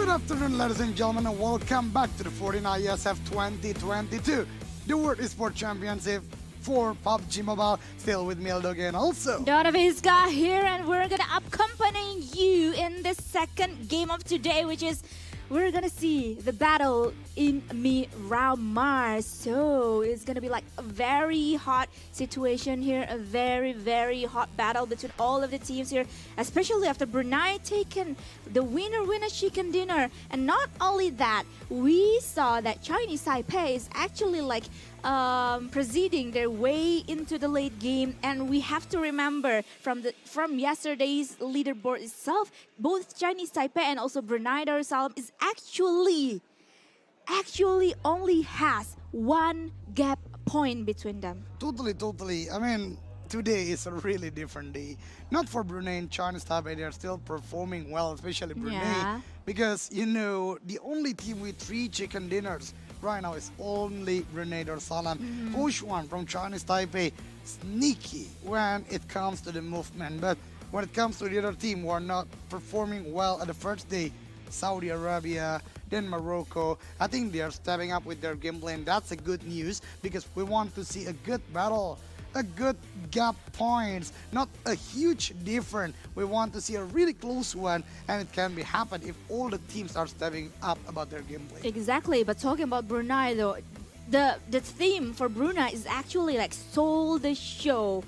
Good afternoon, ladies and gentlemen, and welcome back to the 14 IESF 2022, the World Esports Championship for PUBG Mobile. Still with me, Eldog, and also Donna Vizca here, and we're gonna accompany you in the second game of today, which is we're gonna see the battle in Miramar. So it's gonna be like a very hot situation here, a very hot battle between all of the teams here, especially after Brunei taken the winner chicken dinner. And not only that, we saw that Chinese Taipei is actually like proceeding their way into the late game, and we have to remember from yesterday's leaderboard itself, both Chinese Taipei and also Brunei Darussalam is actually only has one gap point between them. Totally. I mean, today is a really different day. Not for Brunei and Chinese Taipei, they are still performing well, especially Brunei. Yeah. Because, you know, the only team with 3 chicken dinners right now is only Brunei Darussalam. Oshuan from Chinese Taipei, sneaky when it comes to the movement. But when it comes to the other team who are not performing well at the first day, Saudi Arabia, then Morocco, I think they are stepping up with their gameplay, and that's a good news because we want to see a good battle, a good gap points, not a huge difference. We want to see a really close one, and it can be happen if all the teams are stepping up about their gameplay. Exactly, but talking about Brunei though, the theme for Brunei is actually like Steal the Show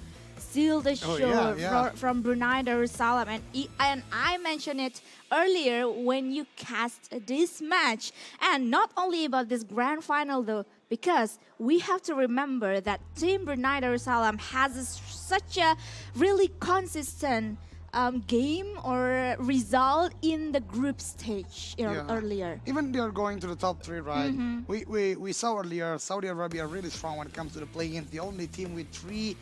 yeah. from Brunei Darussalam, and I mentioned it earlier when you cast this match. And not only about this grand final though, because we have to remember that Team Brunei Darussalam has such a really consistent game or result in the group stage earlier. Even they are going to the top 3, right? We saw earlier Saudi Arabia really strong when it comes to the play-in. The only team with 300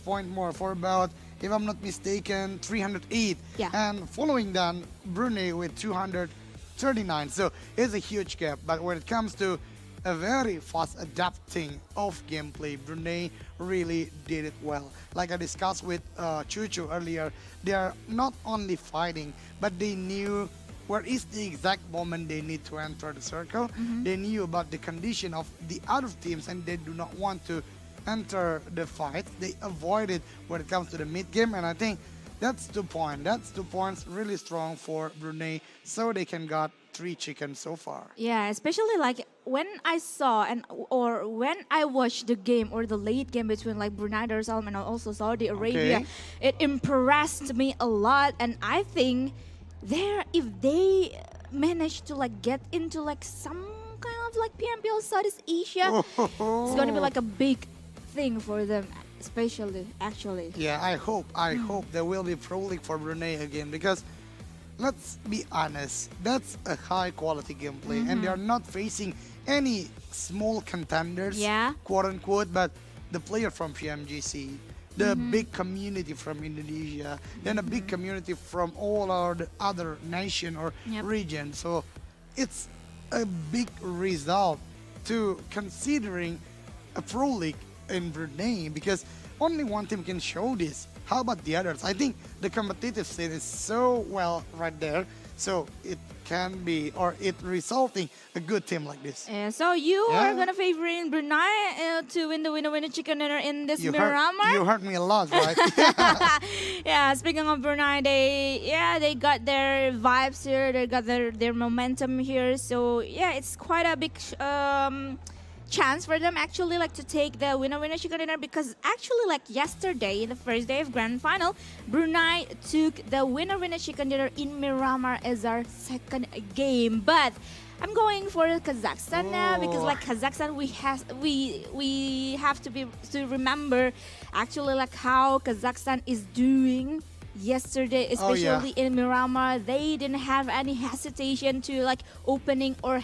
point more for about, if I'm not mistaken, 308. Yeah. And following that, Brunei with 239. So it's a huge gap. But when it comes to a very fast adapting of gameplay, Brunei really did it well. Like I discussed with Chuchu earlier, they are not only fighting, but they knew where is the exact moment they need to enter the circle. They knew about the condition of the other teams, and they do not want to enter the fight. They avoid it when it comes to the mid game, and I think that's 2 points. That's 2 points really strong for Brunei, so they can got 3 chickens so far. Yeah, especially like when I saw or when I watched the game or the late game between like Brunei Darussalam and also Saudi Arabia, it impressed me a lot. And I think if they manage to like get into like some kind of like PMPL Southeast Asia, it's gonna be like a big thing for them, especially actually. Yeah, I hope there will be Pro League for Brunei again, because let's be honest, that's a high quality gameplay, and they are not facing any small contenders, quote unquote, but the player from PMGC, the big community from Indonesia, then a big community from all our other nation or region. So it's a big result to considering a Pro League in Brunei, because only one team can show this. How about the others? I think the competitive scene is so well right there, so it can be, or it resulting a good team like this. So you are gonna favor Brunei to win the winner chicken dinner in this Miramar? You heard me a lot, right? Yeah, speaking of Brunei, they got their vibes here, they got their momentum here. So yeah, it's quite a big chance for them actually like to take the winner chicken dinner, because actually like yesterday in the first day of grand final, Brunei took the winner chicken dinner in Miramar as our second game. But I'm going for Kazakhstan now, because like Kazakhstan we have to remember actually like how Kazakhstan is doing yesterday, especially in Miramar. They didn't have any hesitation to like opening or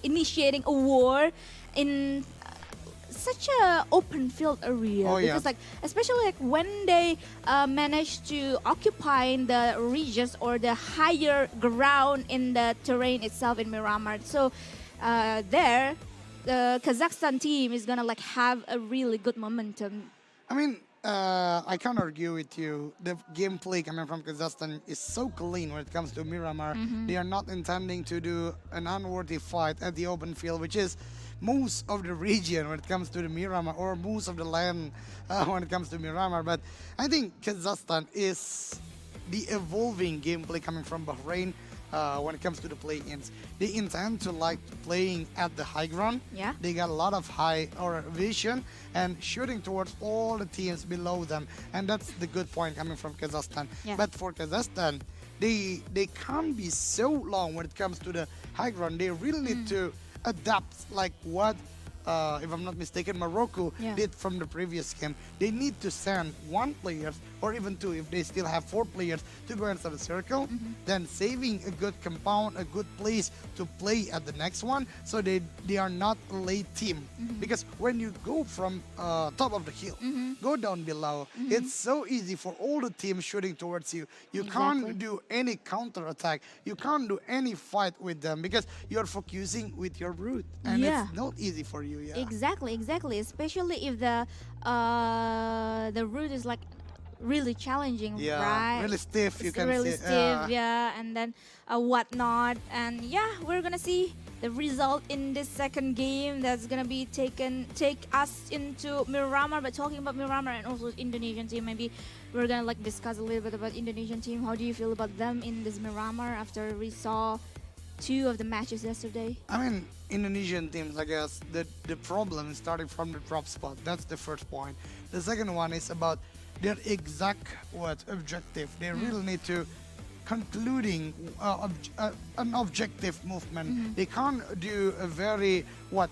initiating a war in such a open field area, because like especially like when they managed to occupy the regions or the higher ground in the terrain itself in Miramar. So the Kazakhstan team is gonna like have a really good momentum. I mean, I can't argue with you. The gameplay coming from Kazakhstan is so clean when it comes to Miramar. They are not intending to do an unworthy fight at the open field, which is most of the region when it comes to the Miramar, or most of the land when it comes to Miramar. But I think Kazakhstan is the evolving gameplay coming from Bahrain. When it comes to the play-ins, they intend to like playing at the high ground. Yeah. They got a lot of high or vision and shooting towards all the teams below them, and that's the good point coming from Kazakhstan. Yeah. But for Kazakhstan, they can't be so long when it comes to the high ground. They really need to adapt like what. If I'm not mistaken, Morocco Yeah. did from the previous game. They need to send one player or even two if they still have four players to go inside the circle, then saving a good compound, a good place to play at the next one, so they are not a late team. Because when you go from top of the hill, go down below, it's so easy for all the teams shooting towards you. You Exactly. can't do any counter attack. You can't do any fight with them because you're focusing with your route, and Yeah. it's not easy for you. Yeah. Exactly. Especially if the route is like really challenging, Yeah, right? really stiff. You It's can really see. stiff, yeah, and then whatnot, and yeah, we're gonna see the result in this second game that's gonna be take us into Miramar. But talking about Miramar and also Indonesian team, maybe we're gonna like discuss a little bit about Indonesian team. How do you feel about them in this Miramar after we saw two of the matches yesterday? I mean, Indonesian teams, I guess, the problem is starting from the drop spot. That's the first point. The second one is about their exact objective. They really need to concluding an objective movement. They can't do a very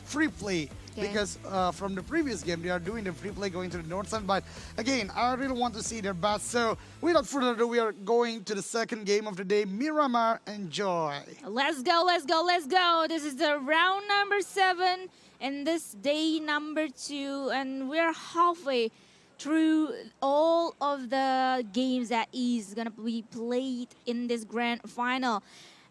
free play. Okay. Because from the previous game, they are doing the free play going to the north side. But again, I really want to see their best. So without further ado, we are going to the second game of the day. Miramar, enjoy. Let's go. This is the round number 7 and this day number 2, and we're halfway through all of the games that is gonna be played in this grand final.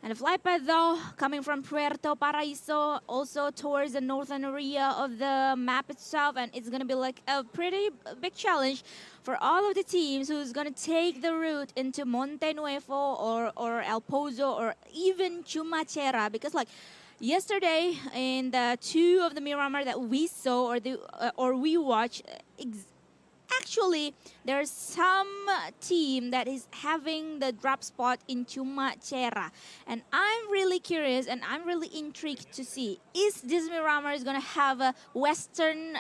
And the flight path though, coming from Puerto Paraíso, also towards the northern area of the map itself, and it's gonna be like a pretty big challenge for all of the teams who's gonna take the route into Monte Nuevo or El Pozo or even Chumacera, because like yesterday in the two of the Miramar that we saw or we watched, actually, there's some team that is having the drop spot in Chumacera. And I'm really curious and I'm really intrigued to see, is this Miramar is going to have a western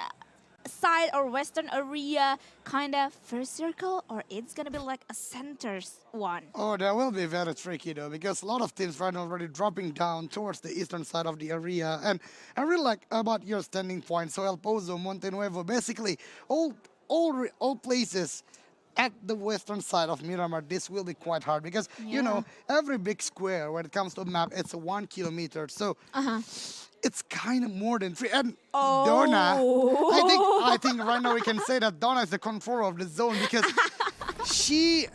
side or western area kind of first circle, or it's going to be like a centers one? Oh, that will be very tricky though, because a lot of teams right now already dropping down towards the eastern side of the area. And I really like about your standing point. So El Pozo, Monte Nuevo, basically all places at the western side of Miramar, this will be quite hard because you know every big square when it comes to a map, it's a 1 kilometer, so it's kind of more than 3. And Donna, I think right now we can say that Donna is the controller of the zone because she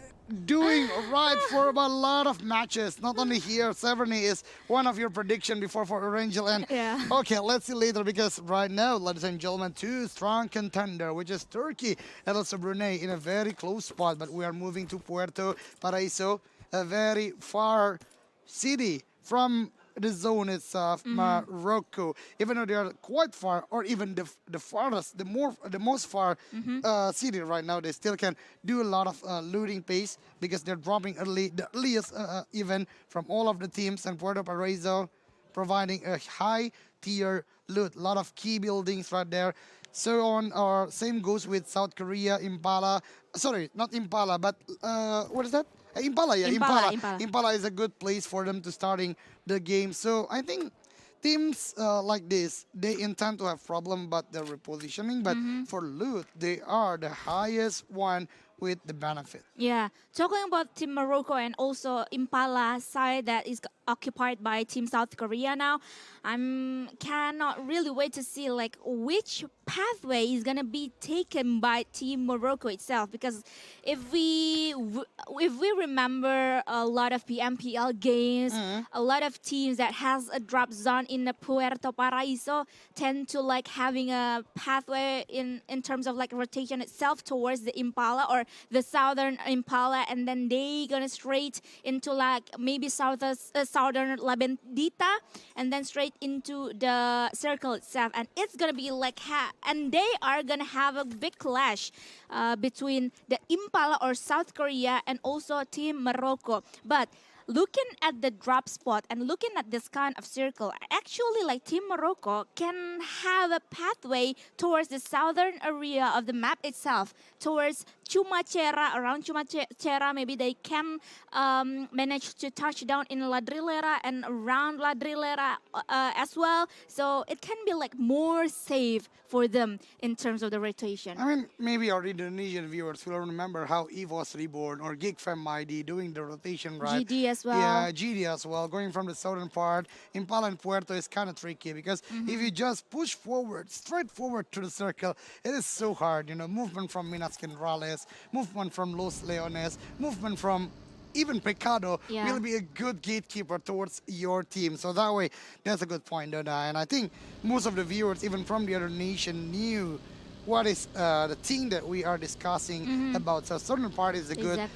doing right for about a lot of matches. Not only here, Severny is one of your prediction before for Angel. And okay, let's see later because right now, ladies and gentlemen, two strong contender, which is Turkey and also Brunei in a very close spot. But we are moving to Puerto Paraíso, a very far city from the zone itself, Morocco. Even though they are quite far, or even the farthest, the most far city right now, they still can do a lot of looting pace because they're dropping early, the earliest even from all of the teams, and Puerto Paraíso providing a high tier loot, a lot of key buildings right there. So on, our same goes with South Korea, Impala. Sorry, not Impala, but what is that? Impala, yeah, Impala. Impala is a good place for them to starting the game. So I think teams like this, they intend to have problem, but they're repositioning. But for loot, they are the highest one with the benefit. Yeah, talking about Team Morocco and also Impala side that is occupied by Team South Korea now, cannot really wait to see like which pathway is gonna be taken by Team Morocco itself, because if we remember a lot of PMPL games, a lot of teams that has a drop zone in the Puerto Paraíso tend to like having a pathway in terms of like rotation itself towards the Impala or the southern Impala, and then they gonna straight into like maybe southern La Bendita, and then straight into the circle itself, and it's gonna be like and they are gonna have a big clash between the Impala or South Korea and also Team Morocco. But looking at the drop spot and looking at this kind of circle, actually like Team Morocco can have a pathway towards the southern area of the map itself, towards Chumacera, around Chumacera. Maybe they can manage to touch down in La Drilera and around La Drilera as well. So it can be like more safe for them in terms of the rotation. I mean, maybe our Indonesian viewers will remember how EVOS Reborn or GigFam ID doing the rotation, right? GD as well. Yeah, GD as well. Going from the southern part, Impala and Puerto is kind of tricky because if you just push forward, straight forward to the circle, it is so hard. You know, movement from Minas Generales, movement from Los Leones, movement from even Pecado will be a good gatekeeper towards your team. So that way, that's a good point, Donna. And I think most of the viewers, even from the other nation, knew what is the thing that we are discussing about. So southern part is a good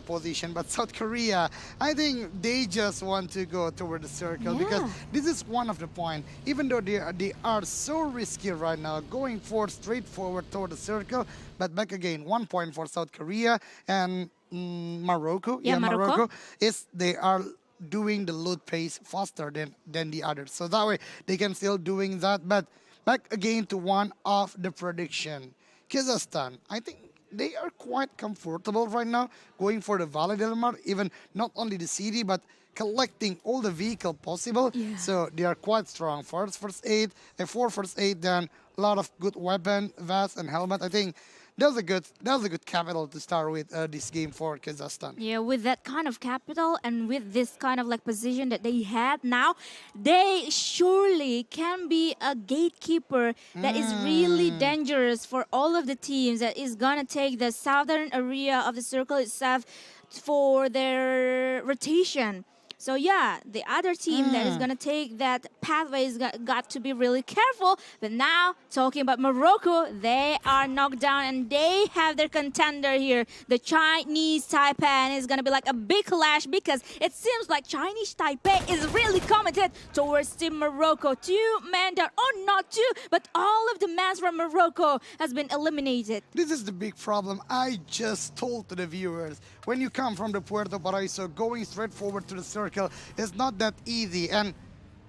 position, but South Korea, I think they just want to go toward the circle because this is one of the point. Even though they are so risky right now, going straight forward toward the circle, but back again, 1 point for South Korea and Morocco. Morocco is they are doing the load pace faster than the others. So that way they can still doing that, but back again to one of the prediction. Kazakhstan, I think they are quite comfortable right now going for the Valle del Mar, even not only the city, but collecting all the vehicle possible. So they are quite strong. First aid, four first aid, then a lot of good weapon, vest, and helmet. I think that's a good capital to start with this game for Kazakhstan. Yeah, with that kind of capital and with this kind of like position that they had now, they surely can be a gatekeeper that is really dangerous for all of the teams that is gonna take the southern area of the circle itself for their rotation. So yeah, the other team that is going to take that pathway is got to be really careful. But now, talking about Morocco, they are knocked down and they have their contender here, the Chinese Taipei. And it's going to be like a big clash because it seems like Chinese Taipei is really committed towards Team Morocco. 2 men down, oh not 2, but all of the men from Morocco has been eliminated. This is the big problem I just told to the viewers. When you come from the Puerto Paraíso, going straight forward to the circle, it's not that easy. And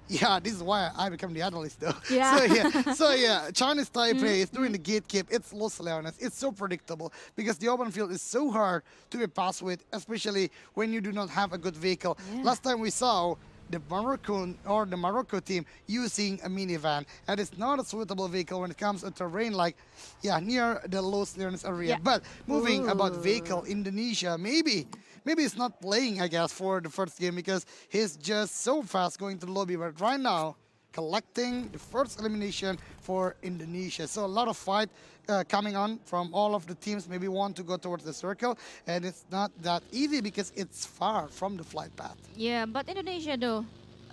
yeah, this is why I become the analyst though. So yeah, Chinese Taipei is doing the gatekeep. It's Los Leones. It's so predictable because the open field is so hard to be passed with, especially when you do not have a good vehicle. Last time we saw the Morocco team using a minivan, and it's not a suitable vehicle when it comes to terrain like near the Los Leones area. But moving about vehicle, Indonesia, maybe it's not playing, I guess, for the first game because he's just so fast going to the lobby. But right now, collecting the first elimination for Indonesia. So a lot of fight coming on from all of the teams. Maybe want to go towards the circle, and it's not that easy because it's far from the flight path. Yeah, but Indonesia though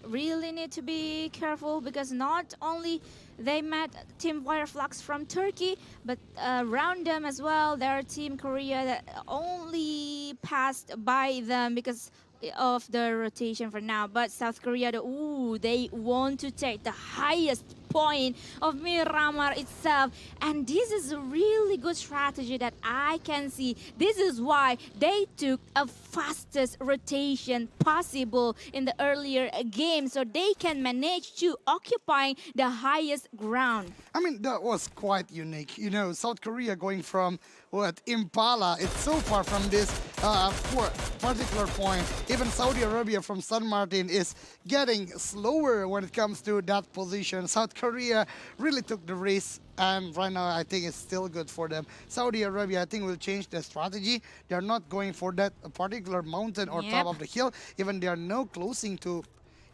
really need to be careful because not only they met Team Fireflux from Turkey, but around them as well, there are Team Korea that only passed by them because of the rotation for now. But South Korea, they want to take the highest point of Miramar itself, and this is a really good strategy that I can see. This is why they took a fastest rotation possible in the earlier game, so they can manage to occupy the highest ground. I mean, that was quite unique. You know, South Korea going from Impala, it's so far from this particular point. Even Saudi Arabia from San Martin is getting slower when it comes to that position. South Korea really took the risk, and right now I think it's still good for them. Saudi Arabia, I think, will change their strategy. They're not going for that particular mountain or top of the hill. Even they are now closing to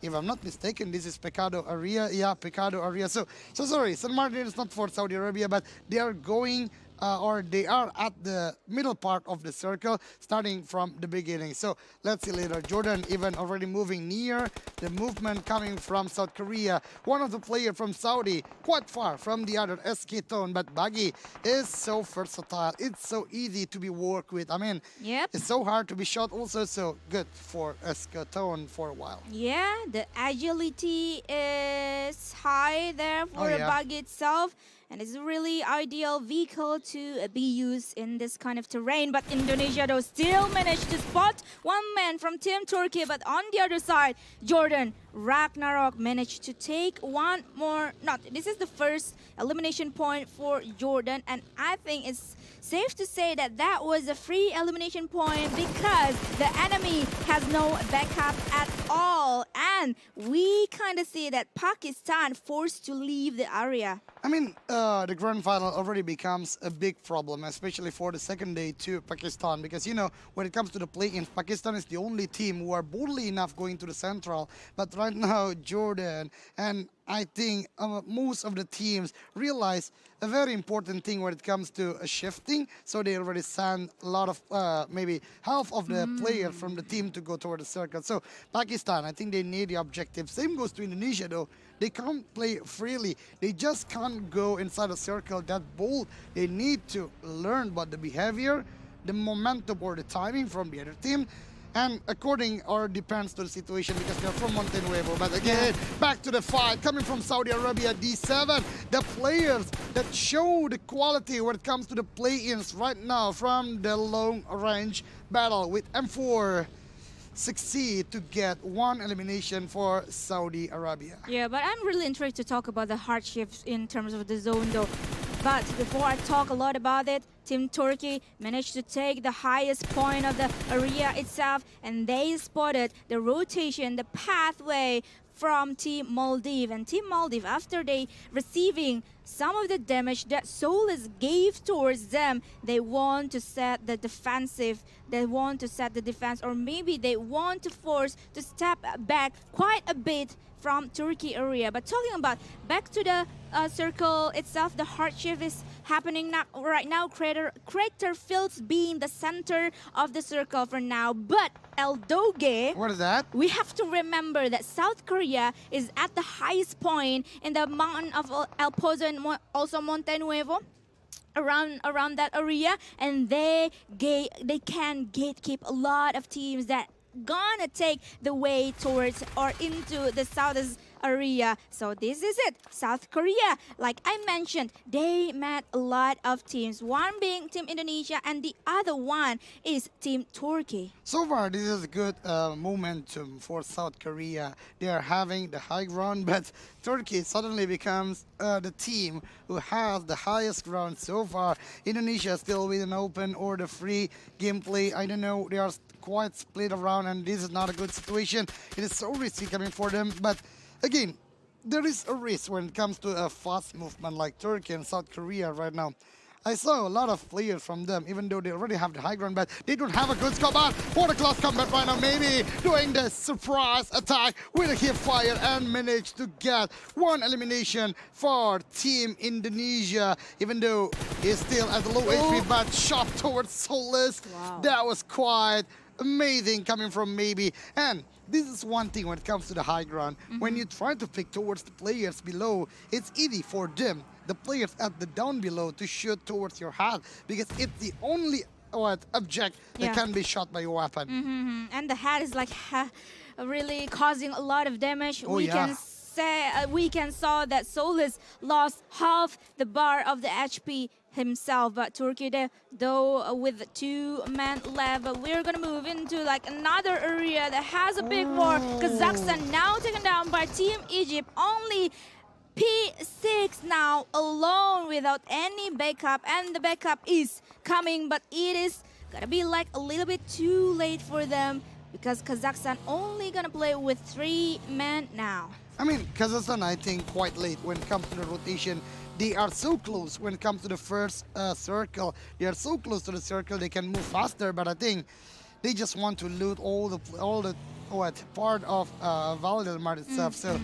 If I'm not mistaken, this is Pecado area. Yeah, Pecado area. So sorry, San Martin is not for Saudi Arabia, but they are going or they are at the middle part of the circle, starting from the beginning. So let's see later. Jordan even already moving near the movement coming from South Korea. One of the players from Saudi, quite far from the other, SK Tone. But Buggy is so versatile. It's so easy to be worked with. I mean, Yep. it's so hard to be shot. Also, so good for SK Tone for a while. Yeah, the agility is high there for Oh, the yeah. bug itself. And it's a really ideal vehicle to be used in this kind of terrain. But Indonesia, though, still managed to spot one man from Team Turkey. But on the other side, Jordan Ragnarok managed to take one more. Not this is the first elimination point for Jordan, and I think it's safe to say that that was a free elimination point because the enemy has no backup at all, and we kind of see that Pakistan forced to leave the area. I mean, the grand final already becomes a big problem, especially for the second day to Pakistan, because, you know, when it comes to the play-ins, Pakistan is the only team who are boldly enough going to the central. But right now, Jordan and I think most of the teams realize a very important thing when it comes to shifting. So they already sent a lot of, maybe half of the players from the team to go toward the circle. So Pakistan, I think they need the objective. Same goes to Indonesia, though. They can't play freely. They just can't go inside a circle that bold. They need to learn about the behavior, the momentum or the timing from the other team. And according or depends to the situation because they're from Monte Nuevo. But again, back to the fight coming from Saudi Arabia, D7. The players that show the quality when it comes to the play-ins right now from the long range battle with M4 succeed to get one elimination for Saudi Arabia. Yeah, but I'm really interested to talk about the hardships in terms of the zone, though. But before I talk a lot about it, Team Turkey managed to take the highest point of the area itself, and they spotted the rotation, the pathway from Team Maldives. And Team Maldives, after they receiving some of the damage that Solus gave towards them, they want to set the defensive, they want to set the defense, or maybe they want to force to step back quite a bit from Turkey area. But talking about back to the circle itself, the hardship is happening now, right now. Crater Fields being the center of the circle for now. But El Doge, What is that? we have to remember that South Korea is at the highest point in the mountain of El Pozo and also Monte Nuevo. Around that area, and they can gatekeep a lot of teams that gonna take the way towards or into the southern area. So this is it. South Korea, like I mentioned, they met a lot of teams. One being Team Indonesia and the other one is Team Turkey. So far, this is a good momentum for South Korea. They are having the high ground, but Turkey suddenly becomes the team who has the highest ground so far. Indonesia still with an open or the free gameplay. I don't know, they are quite split around, and this is not a good situation. It is so risky coming for them, but again, there is a risk when it comes to a fast movement like Turkey and South Korea right now. I saw a lot of players from them, even though they already have the high ground, but they don't have a good scope out for the close combat right now. Maybe doing the surprise attack with a hip fire and manage to get one elimination for Team Indonesia, even though he's still at the low HP, but shot towards Solus. Wow. That was quite amazing coming from Maybe. And this is one thing when it comes to the high ground. When you try to pick towards the players below, it's easy for them, the players at the down below, to shoot towards your head because it's the only object that can be shot by your weapon. And the head is like really causing a lot of damage. We can saw that Solus lost half the bar of the HP himself, but Turkey though with 2 men left, but we're gonna move into like another area that has a big war. Kazakhstan now taken down by Team Egypt. Only P6 now alone without any backup, and the backup is coming, but it is gonna be like a little bit too late for them because Kazakhstan only gonna play with 3 men now. I mean, Kazakhstan, I think, quite late when it comes to the rotation. They are so close when it comes to the first circle. They are so close to the circle, they can move faster, but I think they just want to loot all the part of Valdemar itself. So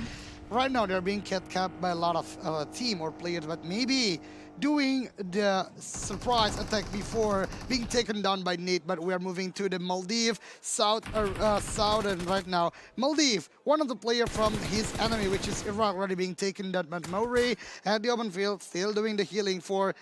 right now they're being kept by a lot of team or players, but maybe doing the surprise attack before being taken down by Nate. But we are moving to the Maldives southern right now. Maldives, one of the players from his enemy, which is Iraq, already being taken down. But Mauri at the open field, still doing the healing for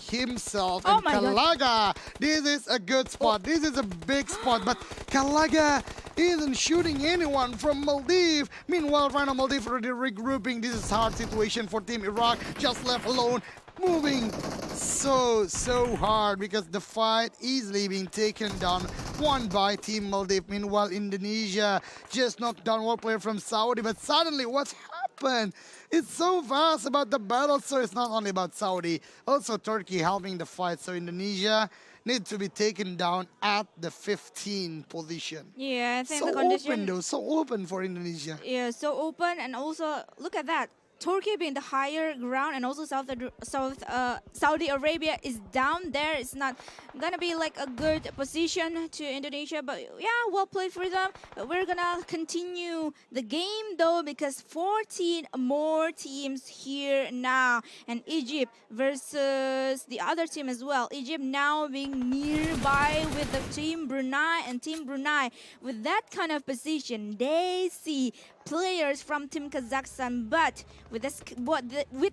himself. Oh And my God. Kalaga, this is a good spot. This is a big spot, but Kalaga isn't shooting anyone from Maldives. Meanwhile, right now Maldives already regrouping. This is a hard situation for Team Iraq, just left alone. Moving so hard because the fight easily being taken down one by Team Maldives. Meanwhile, Indonesia just knocked down one player from Saudi, but suddenly what's happened? It's so fast about the battle, so it's not only about Saudi, also Turkey helping the fight. So Indonesia need to be taken down at the 15 position. Yeah, I think So the condition. open though, so open for Indonesia. Yeah, so open, and also look at that. Turkey being the higher ground, and also Saudi Arabia is down there. It's not gonna be like a good position to Indonesia, but yeah, well played for them. But we're gonna continue the game though, because 14 more teams here now, and Egypt versus the other team as well. Egypt now being nearby with the Team Brunei, and Team Brunei with that kind of position, they see players from Team Kazakhstan, but with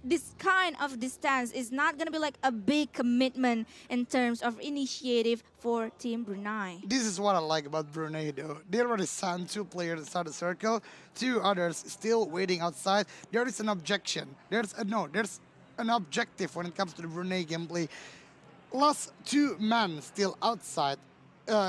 this kind of distance, is not gonna be like a big commitment in terms of initiative for Team Brunei. This is what I like about Brunei though. They already sent 2 players inside the circle, 2 others still waiting outside. There is an objection. There's an objective when it comes to the Brunei gameplay. Last 2 men still outside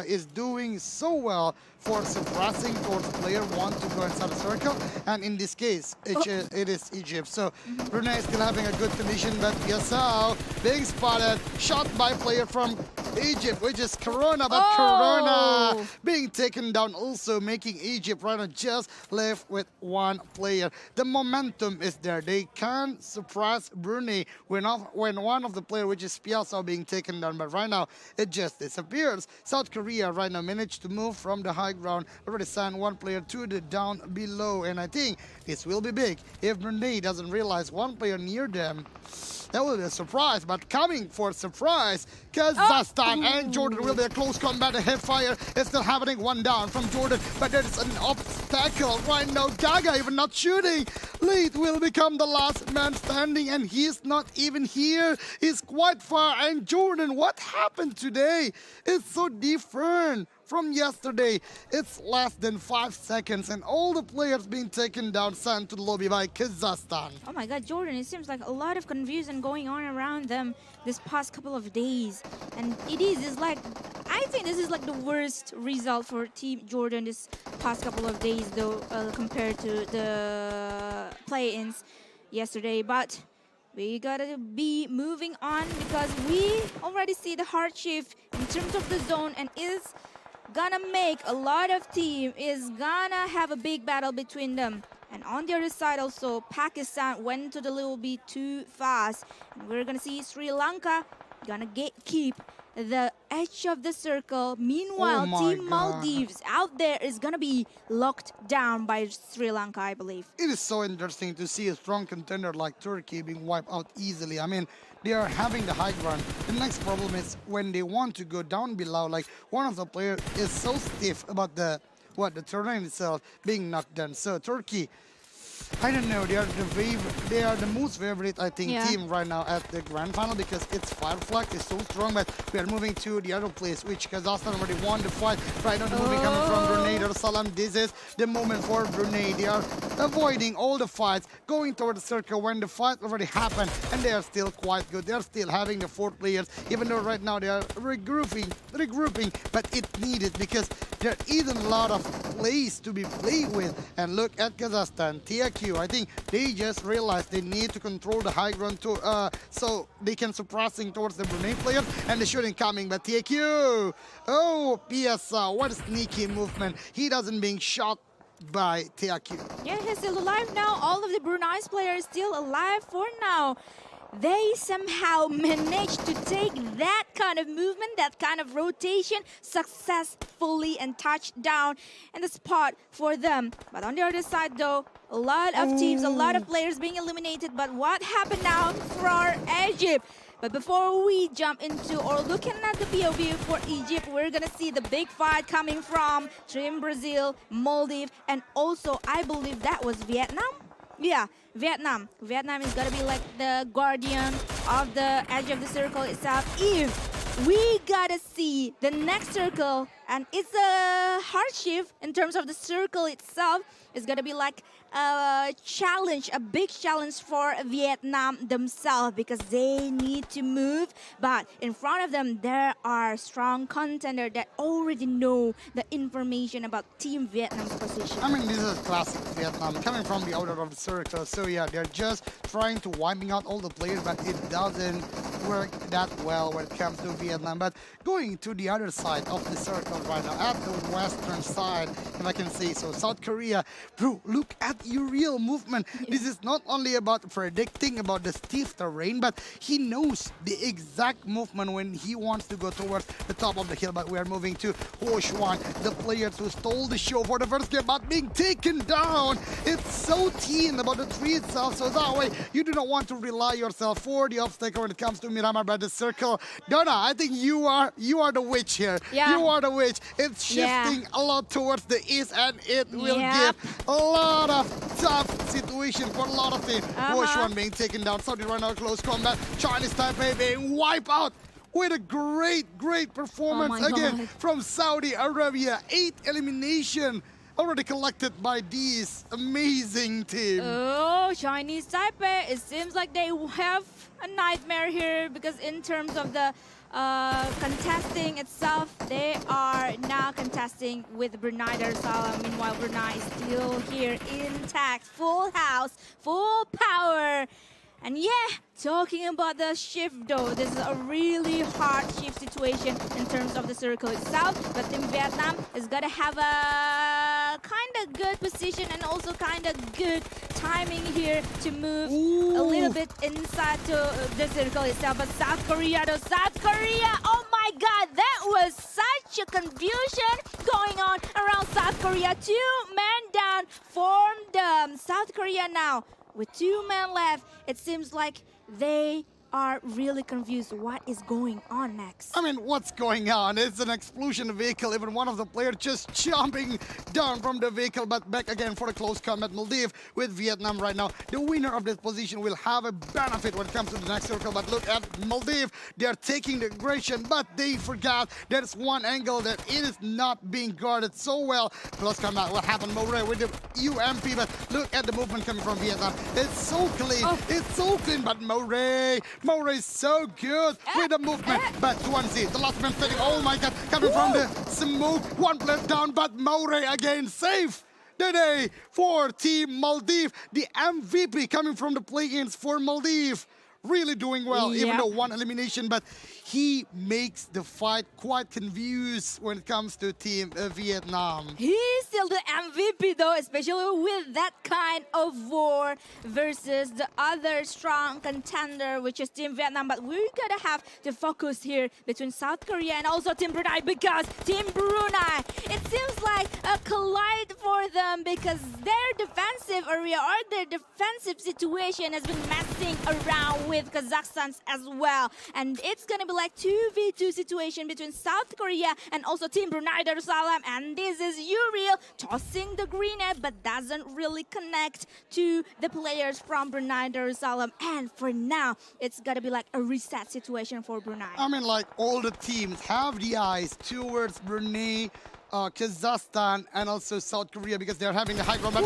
is doing so well for suppressing towards player 1 to go inside the circle, and in this case it is Egypt. So Brunei is still having a good condition, but Yasau being spotted, shot by player from Egypt, which is Corona, but Corona being taken down, also making Egypt right now just left with 1 player. The momentum is there. They can suppress Brunei when one of the player, which is Piazza, being taken down, but right now it just disappears. South Korea right now managed to move from the high ground, already signed 1 player to the down below, and I think this will be big if Brunei doesn't realize 1 player near them. That will be a surprise, but coming for a surprise, Kazakhstan and Jordan will be a close combat. A head fire is still happening, 1 down from Jordan, but there is an obstacle right now. Gaga even not shooting. Lead will become the last man standing, and he's not even here. He's quite far, and Jordan, what happened today? It's so different from yesterday. It's less than 5 seconds, and all the players being taken down, sent to the lobby by Kazakhstan. Oh my God, Jordan, it seems like a lot of confusion going on around them this past couple of days. And it's like, I think this is like the worst result for Team Jordan this past couple of days though, compared to the play-ins yesterday. But we gotta be moving on, because we already see the hardship in terms of the zone, and is gonna make a lot of team is gonna have a big battle between them. And on the other side also, Pakistan went to the little bit too fast, and we're gonna see Sri Lanka gonna keep the edge of the circle. Meanwhile, Team Maldives out there is gonna be locked down by Sri Lanka, I believe. It is so interesting to see a strong contender like Turkey being wiped out easily. I mean, they are having the high ground. The next problem is when they want to go down below, like one of the players is so stiff about the terrain itself being knocked down. So Turkey, I don't know, they are the most favorite, I think, team right now at the grand final, because its Fireflag is so strong. But we are moving to the other place, which Kazakhstan already won the fight. Right now the moving coming from Brunei, Darussalam. This is the moment for Brunei. They are avoiding all the fights, going toward the circle when the fight already happened, and they are still quite good. They are still having the 4 players, even though right now they are regrouping, but it needed, because there isn't a lot of place to be played with. And look at Kazakhstan, TIQ. I think they just realized they need to control the high ground so they can suppressing towards the Brunei players, and the shooting coming, but TIQ, oh, PSA, what a sneaky movement. He doesn't being shot by TIQ. Yeah, he's still alive now. All of the Brunei's players still alive for now. they somehow managed to take that kind of movement, that kind of rotation successfully and touch down in the spot for them. But on the other side though, a lot of teams, a lot of players being eliminated. But what happened now for Egypt? But before we jump into or looking at the POV for Egypt, we're gonna see the big fight coming from Team Brazil, Maldives, and also I believe that was Vietnam. Yeah, Vietnam. Vietnam is gonna be like the guardian of the edge of the circle itself. If we gotta see the next circle, and it's a hardship in terms of the circle itself. It's gonna be like a challenge, a big challenge for Vietnam themselves because they need to move. But in front of them, there are strong contenders that already know the information about Team Vietnam's position. I mean, this is classic Vietnam coming from the outer of the circle. So yeah, they're just trying to wiping out all the players, but it doesn't work that well when it comes to Vietnam. But going to the other side of the circle right now, at the western side, if I can say so, South Korea. Bro, look at your real movement. This is not only about predicting about the stiff terrain, but he knows the exact movement when he wants to go towards the top of the hill. But we are moving to Ho Xuan, the players who stole the show for the first game, but being taken down. It's so thin about the tree itself, so that way you do not want to rely yourself for the obstacle when it comes to Miramar by the circle. Donna, I think you are the witch here. Yeah. You are the witch. It's shifting a lot towards the east, and it will give a lot of tough situation for a lot of teams. Ho Xuan being taken down, Saudi right now close combat, Chinese Taipei being wiped out with a great performance again from Saudi Arabia. 8 elimination already collected by these amazing teams. Oh, Chinese Taipei, it seems like they have a nightmare here because in terms of the contesting itself, they are now contesting with Brunei Darussalam. Meanwhile, Brunei is still here intact, full house, full power. And yeah, talking about the shift though, this is a really hard shift situation in terms of the circle itself. But Team Vietnam is gonna have a kind of good position and also kind of good timing here to move a little bit inside to the circle itself. But South Korea though, South Korea, oh my god, that was such a confusion going on around South Korea. 2 men down from South Korea now. With 2 men left, it seems like they are really confused what is going on next. I mean, what's going on? It's an explosion vehicle. Even one of the players just jumping down from the vehicle, but back again for a close combat. Maldives with Vietnam right now. The winner of this position will have a benefit when it comes to the next circle. But look at Maldives. They are taking the aggression, but they forgot there's one angle that it is not being guarded so well. Close combat will happen. Moray with the UMP, but look at the movement coming from Vietnam. It's so clean. It's so clean, but Moray is so good with the movement. But Tuanzi, the last man standing, oh my god, coming from the smoke. One player down, but Moray again safe the day for Team Maldives. The MVP coming from the play-ins for Maldives. Really doing well, even though 1 elimination, but he makes the fight quite confused when it comes to Team Vietnam. He's still the MVP though, especially with that kind of war versus the other strong contender, which is Team Vietnam. But we're gonna have to focus here between South Korea and also Team Brunei, because Team Brunei, it seems like a collide for them because their defensive area or their defensive situation has been messing around with Kazakhstan's as well. And it's gonna be like 2v2 situation between South Korea and also Team Brunei Darussalam. And this is Uriel tossing the grenade but doesn't really connect to the players from Brunei Darussalam. And for now, it's gonna be like a reset situation for Brunei. I mean, like, all the teams have the eyes towards Brunei, Kazakhstan, and also South Korea because they're having the high ground. But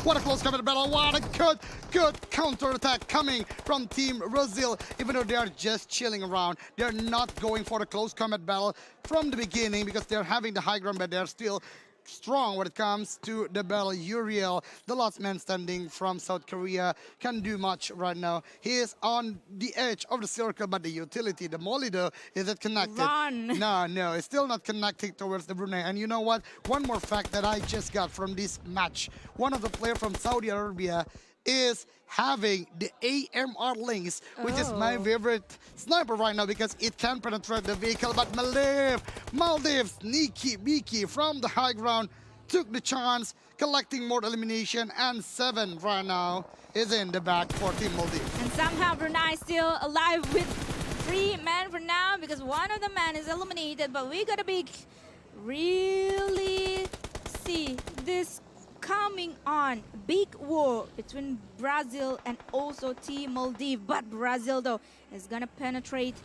what a close combat battle. What a good counter-attack coming from Team Brazil. Even though they are just chilling around, they're not going for the close combat battle from the beginning because they're having the high ground, but they're still strong when it comes to the battle. Uriel, the last man standing from South Korea, can do much right now. He is on the edge of the circle, but the utility, the Molido, isn't connected. Run. No, it's still not connecting towards the Brunei. And you know what? One more fact that I just got from this match. One of the players from Saudi Arabia is having the AMR links, which is my favorite sniper right now because it can penetrate the vehicle. But Maldives, sneaky beaky from the high ground, took the chance, collecting more elimination, and 7 right now is in the back for Team Maldives. And somehow Brunei still alive with 3 men for now because one of the men is eliminated. But we gotta be really see this coming on. Big war between Brazil and also Team Maldives. But Brazil though is gonna penetrate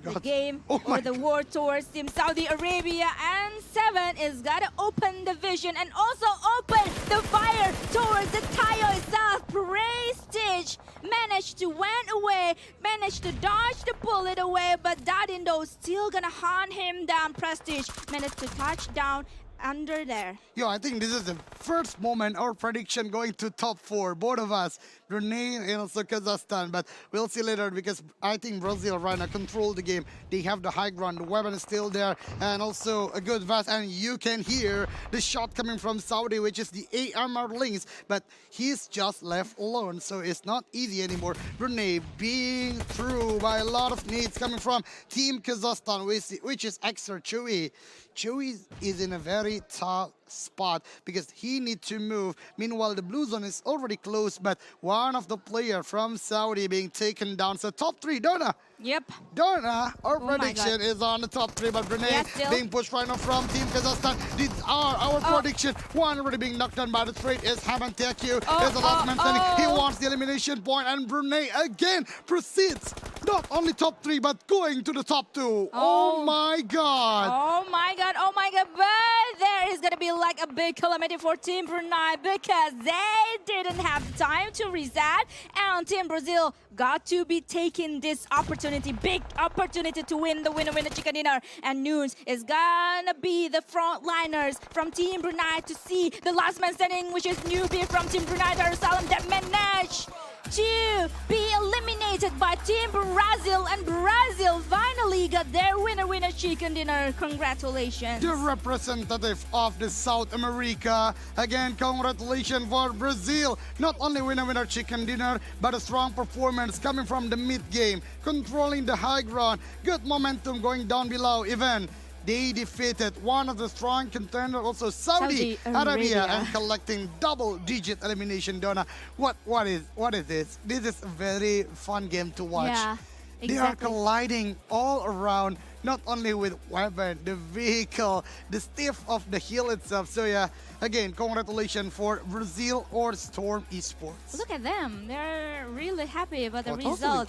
the game or the war towards Team Saudi Arabia, and 7 is gonna open the vision and also open the fire towards the Tayo itself. Prestige managed to went away, managed to dodge the bullet away, but Dadindo still gonna hunt him down. Prestige managed to touch down under there. Yo, I think this is the first moment our prediction going to top 4, both of us, Brunei and also Kazakhstan, but we'll see later because I think Brazil right now control the game. They have the high ground, the weapon is still there, and also a good vest, and you can hear the shot coming from Saudi, which is the AMR links, but he's just left alone, so it's not easy anymore. Brunei being through by a lot of needs coming from Team Kazakhstan, which is extra Chewy. Chewy is in a very tough spot because he needs to move. Meanwhile, the blue zone is already closed, but one of the player from Saudi being taken down. So top 3, Donna. Yep. Donna, our prediction is on the top 3, but Brunei being pushed right now from Team Kazakhstan. These are our prediction. One already being knocked down by the trade is Haman Teku. Is the last man standing. He wants the elimination point, and Brunei again proceeds. Not only top 3, but going to the top 2. Oh my God. Oh my God. Oh my God. But there is going to be like a big calamity for Team Brunei because they didn't have time to reset, and Team Brazil got to be taking this opportunity, big opportunity to win the winner chicken dinner. And Nunes is gonna be the frontliners from Team Brunei to see the last man standing, which is Newbie from Team Brunei Darussalam, that managed to be eliminated by Team Brazil, and Brazil finally got their winner chicken dinner. Congratulations. The representative of the South America. Again, congratulations for Brazil. Not only winner chicken dinner, but a strong performance coming from the mid-game, controlling the high ground, good momentum going down below. Even they defeated one of the strong contenders, also Saudi Arabia, and collecting double-digit elimination. Donna, what is this? This is a very fun game to watch. Yeah, exactly. They are colliding all around, not only with weapon, the vehicle, the stiff of the hill itself. So yeah, again, congratulations for Brazil or Storm Esports. Look at them. They're really happy about the result.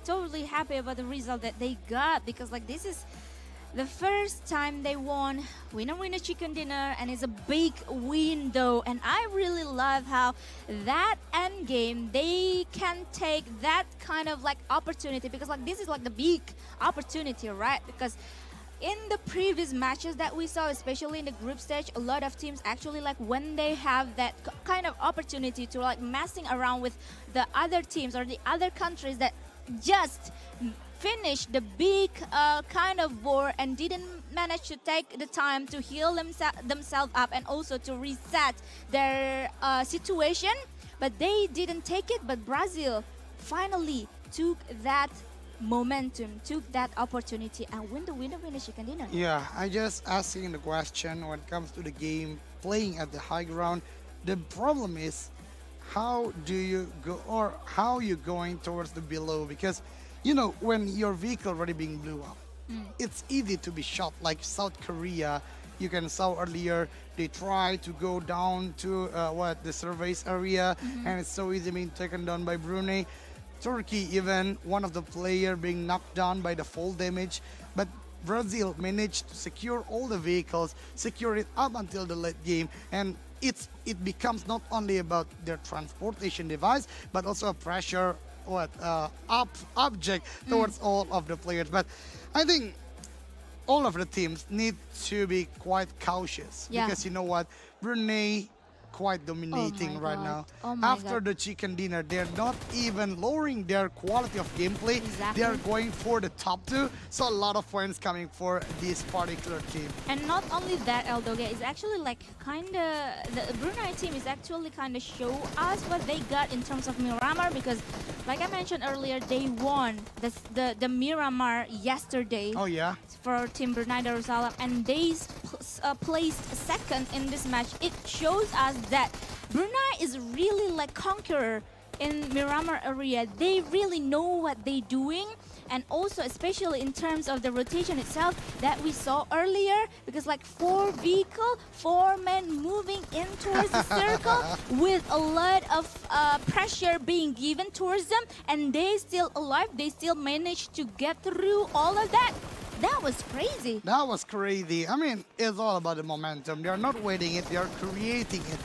Totally happy about the result that they got, because like this is the first time they won winner chicken dinner, and it's a big win though. And I really love how that end game they can take that kind of like opportunity, because like this is like the big opportunity, right? Because in the previous matches that we saw, especially in the group stage, a lot of teams actually like when they have that kind of opportunity to like messing around with the other teams or the other countries that just finish the big kind of war and didn't manage to take the time to heal themselves up and also to reset their situation, but they didn't take it. But Brazil finally took that momentum, took that opportunity, and win the winner chicken dinner. Yeah, I just asking the question when it comes to the game, playing at the high ground. The problem is, how do you go, or how you going towards the below? Because you know, when your vehicle already being blew up, it's easy to be shot. Like South Korea, you can saw earlier, they try to go down to the surveys area, and it's so easy being taken down by Brunei. Turkey, even one of the player being knocked down by the fall damage, but Brazil managed to secure all the vehicles, secure it up until the late game, and it becomes not only about their transportation device, but also a pressure object towards all of the players. But I think all of the teams need to be quite cautious, because you know what, Brunei quite dominating right now. Oh my After God. the chicken dinner, they're not even lowering their quality of gameplay. Exactly. They are going for the top 2. So a lot of points coming for this particular team. And not only that, Eldoga is actually like kinda the Brunei team is actually kinda show us what they got in terms of Miramar, because like I mentioned earlier, they won the Miramar yesterday. Oh yeah. For Team Brunei Darussalam, and they placed second in this match. It shows us that Brunei is really like conqueror in Miramar area. They really know what they're doing, and also especially in terms of the rotation itself that we saw earlier, because like 4 vehicle, 4 men moving in towards the circle with a lot of pressure being given towards them, and they still alive. They still managed to get through all of that. That was crazy. That was crazy. I mean, it's all about the momentum. They are not waiting it, they are creating it.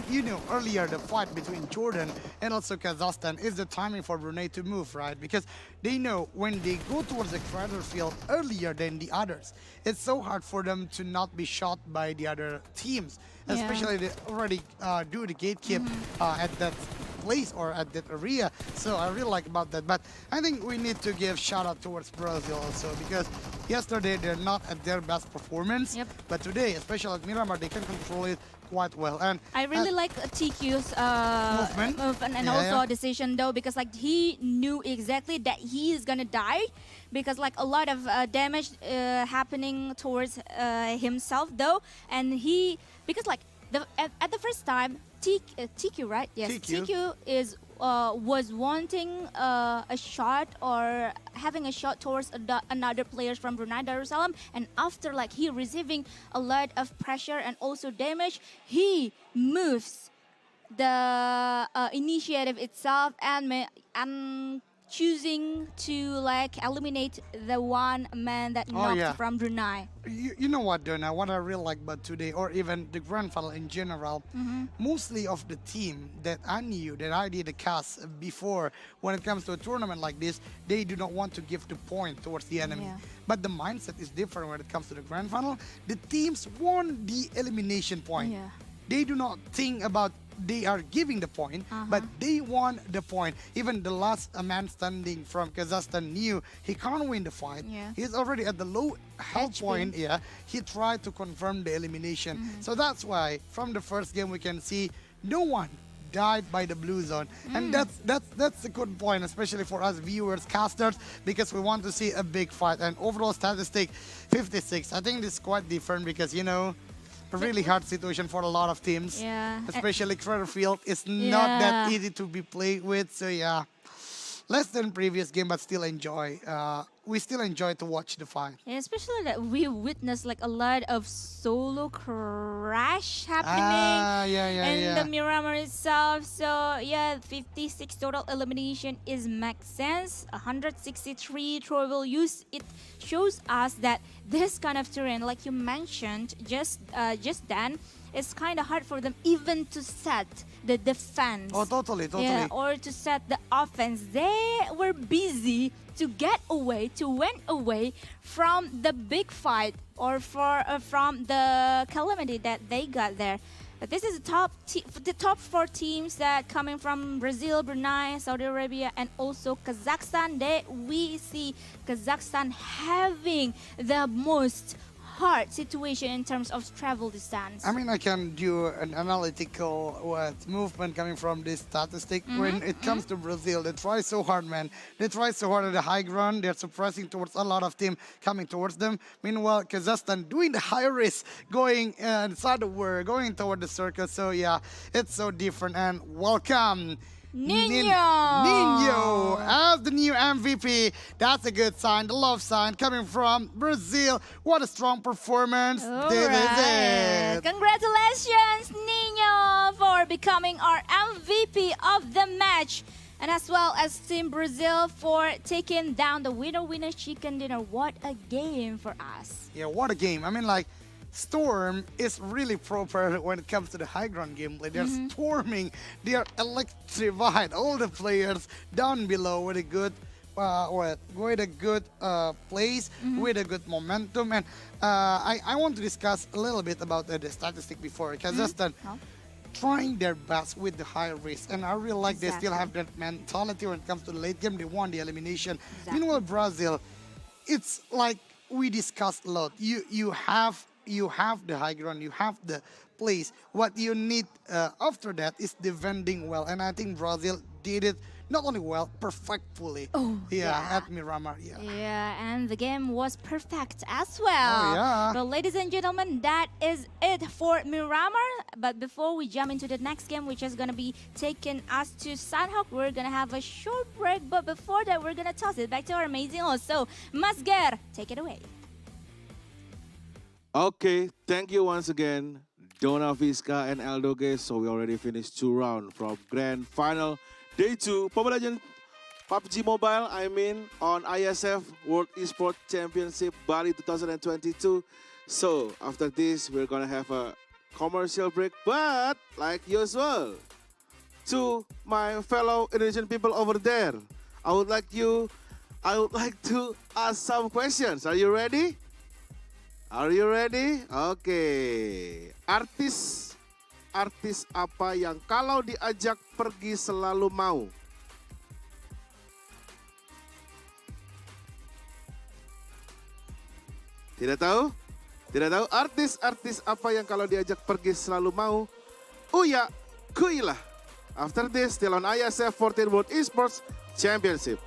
You know, earlier the fight between Jordan and also Kazakhstan is the timing for Brunei to move, right? Because they know when they go towards the crater field earlier than the others, it's so hard for them to not be shot by the other teams. Especially they already do the gatekeep at that place or at that area. So I really like about that. But I think we need to give shout out towards Brazil also, because yesterday they're not at their best performance. But today, especially at Miramar, they can control it quite well. And I really like TQ's movement and also decision though, because like he knew exactly that he is gonna die, because like a lot of damage happening towards himself though, and he, because like at the first time TQ, right? Yes, TQ is was wanting a shot or having a shot towards another players from Brunei Darussalam, and after like he receiving a lot of pressure and also damage, he moves the initiative itself and choosing to like eliminate the one man that knocked from Brunei. You know what, Donna, what I really like about today, or even the grand final in general, mostly of the team that I knew, that I did a cast before, when it comes to a tournament like this, they do not want to give the point towards the enemy. But the mindset is different when it comes to the grand final. The teams want the elimination point. They do not think about they are giving the point, but they want the point. Even the last man standing from Kazakhstan knew he can't win the fight. He's already at the low health point. He tried to confirm the elimination. So that's why from the first game we can see no one died by the blue zone, and that's a good point, especially for us viewers, casters, because we want to see a big fight. And overall statistic 56. I think this is quite different, because you know, a really hard situation for a lot of teams. Especially crater field is not that easy to be played with. So yeah, less than previous game, but still enjoy. We still enjoy to watch the fight. Especially that we witnessed like a lot of solo crash happening in the Miramar itself. So yeah, 56 total elimination is makes sense. 163 throwable use. It shows us that this kind of terrain, like you mentioned just then, it's kind of hard for them even to set the defense. Oh, totally. Or to set the offense. They were busy to get away, to win away from the big fight or from the calamity that they got there. But this is the top 4 teams that coming from Brazil, Brunei, Saudi Arabia, and also Kazakhstan. We see Kazakhstan having the most hard situation in terms of travel distance. I mean, I can do an analytical movement coming from this statistic. When it comes to Brazil, they try so hard, man. They try so hard at the high ground. They're suppressing towards a lot of team coming towards them. Meanwhile, Kazakhstan doing the high risk, going inside the world, going toward the circle. So yeah, it's so different. And welcome Nino as the new MVP. That's a good sign. The love sign coming from Brazil. What a strong performance. This is it. Congratulations, Nino, for becoming our MVP of the match. And as well as Team Brazil for taking down the winner chicken dinner. What a game for us. Yeah, what a game. I mean, like, Storm is really proper when it comes to the high ground gameplay. They're storming, they are electrified. All the players down below with a good place, with a good momentum. And I want to discuss a little bit about the statistic before. Kazakhstan, trying their best with the high risk, and I really like they still have that mentality when it comes to the late game. They won the elimination. Meanwhile, Brazil, it's like we discussed a lot. You have the high ground, you have the place. What you need after that is defending well, and I think Brazil did it not only well, perfectly. At Miramar. Yeah, and the game was perfect as well. But ladies and gentlemen, that is it for Miramar. But before we jump into the next game, which is gonna be taking us to Sanhok, we're gonna have a short break. But before that, we're gonna toss it back to our amazing host. So, Masger, take it away. Okay, thank you once again, Dona Visca and Eldoge. So we already finished 2 rounds from Grand Final Day 2 Mobile Legends PUBG Mobile, on IESF World Esports Championship Bali 2022. So after this, we're gonna have a commercial break, but like usual, to my fellow Indonesian people over there, I would like to ask some questions. Are you ready? Are you ready? Oke. Artis apa yang kalau diajak pergi selalu mau? Tidak tahu? Tidak tahu? Artis apa yang kalau diajak pergi selalu mau? Uya Kuilah. After this, still on ISF 14 World Esports Championship.